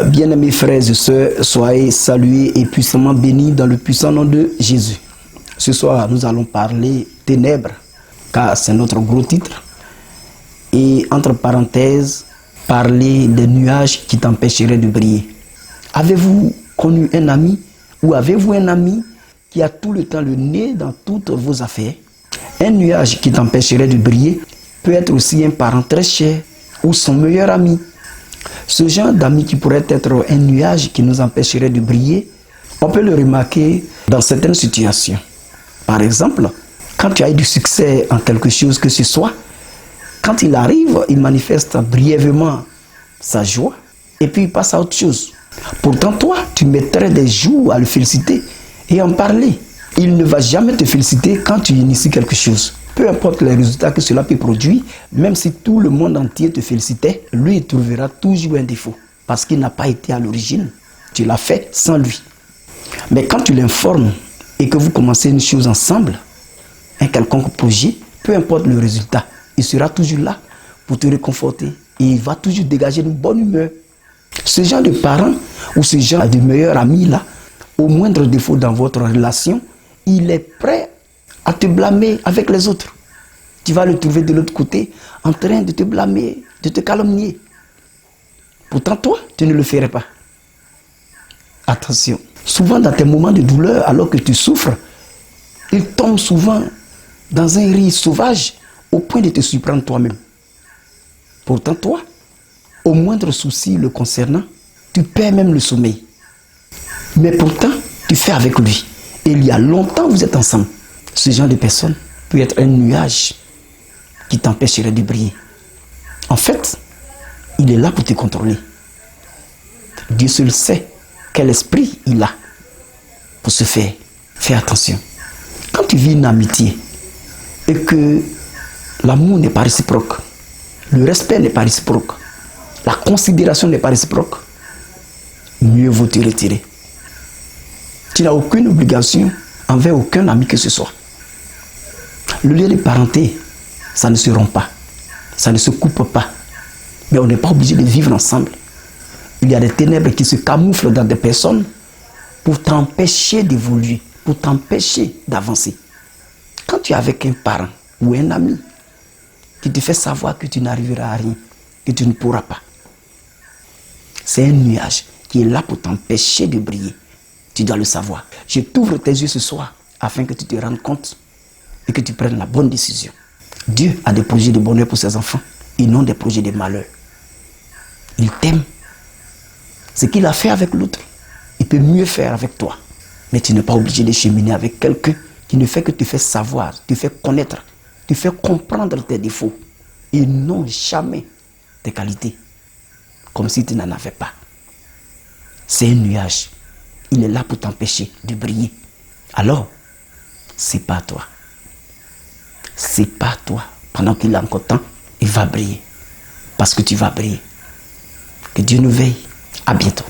Bien-aimés frères et sœurs, soyez salués et puissamment bénis dans le puissant nom de Jésus. Ce soir, nous allons parler ténèbres, car c'est notre gros titre. Et entre parenthèses, parler des nuages qui t'empêcheraient de briller. Avez-vous connu un ami ou avez-vous un ami qui a tout le temps le nez dans toutes vos affaires? Un nuage qui t'empêcherait de briller peut être aussi un parent très cher ou son meilleur ami. Ce genre d'ami qui pourrait être un nuage qui nous empêcherait de briller, on peut le remarquer dans certaines situations. Par exemple, quand tu as eu du succès en quelque chose que ce soit, quand il arrive, il manifeste brièvement sa joie et puis il passe à autre chose. Pourtant, toi, tu mettrais des jours à le féliciter et en parler. Il ne va jamais te féliciter quand tu inities quelque chose. Peu importe les résultats que cela peut produire, même si tout le monde entier te félicitait, lui, il trouvera toujours un défaut. Parce qu'il n'a pas été à l'origine. Tu l'as fait sans lui. Mais quand tu l'informes et que vous commencez une chose ensemble, un quelconque projet, peu importe le résultat, il sera toujours là pour te réconforter. Et il va toujours dégager une bonne humeur. Ce genre de parent ou ce genre de meilleur ami là, au moindre défaut dans votre relation, il est prêt à te blâmer avec les autres. Tu vas le trouver de l'autre côté en train de te blâmer, de te calomnier. Pourtant, toi, tu ne le ferais pas. Attention. Souvent, dans tes moments de douleur, alors que tu souffres, il tombe souvent dans un rire sauvage au point de te surprendre toi-même. Pourtant, toi, au moindre souci le concernant, tu perds même le sommeil. Mais pourtant, tu fais avec lui. Et il y a longtemps, vous êtes ensemble. Ce genre de personne peut être un nuage qui t'empêcherait de briller. En fait, il est là pour te contrôler. Dieu seul sait quel esprit il a pour se faire. Fais attention. Quand tu vis une amitié et que l'amour n'est pas réciproque, le respect n'est pas réciproque, la considération n'est pas réciproque, mieux vaut te retirer. Tu n'as aucune obligation envers aucun ami que ce soit. Le lien de parenté, ça ne se rompt pas, ça ne se coupe pas. Mais on n'est pas obligé de vivre ensemble. Il y a des ténèbres qui se camouflent dans des personnes pour t'empêcher d'évoluer, pour t'empêcher d'avancer. Quand tu es avec un parent ou un ami qui te fait savoir que tu n'arriveras à rien, que tu ne pourras pas, c'est un nuage qui est là pour t'empêcher de briller. Tu dois le savoir. Je t'ouvre tes yeux ce soir afin que tu te rendes compte et que tu prennes la bonne décision. Dieu a des projets de bonheur pour ses enfants et non des projets de malheur. Il t'aime. Ce qu'il a fait avec l'autre, il peut mieux faire avec toi. Mais tu n'es pas obligé de cheminer avec quelqu'un qui ne fait que te faire savoir, te faire connaître, te faire comprendre tes défauts et non jamais tes qualités, comme si tu n'en avais pas. C'est un nuage. Il est là pour t'empêcher de briller. Alors, c'est pas toi. C'est pas toi. Pendant qu'il a encore temps, il va briller. Parce que tu vas briller. Que Dieu nous veille. À bientôt.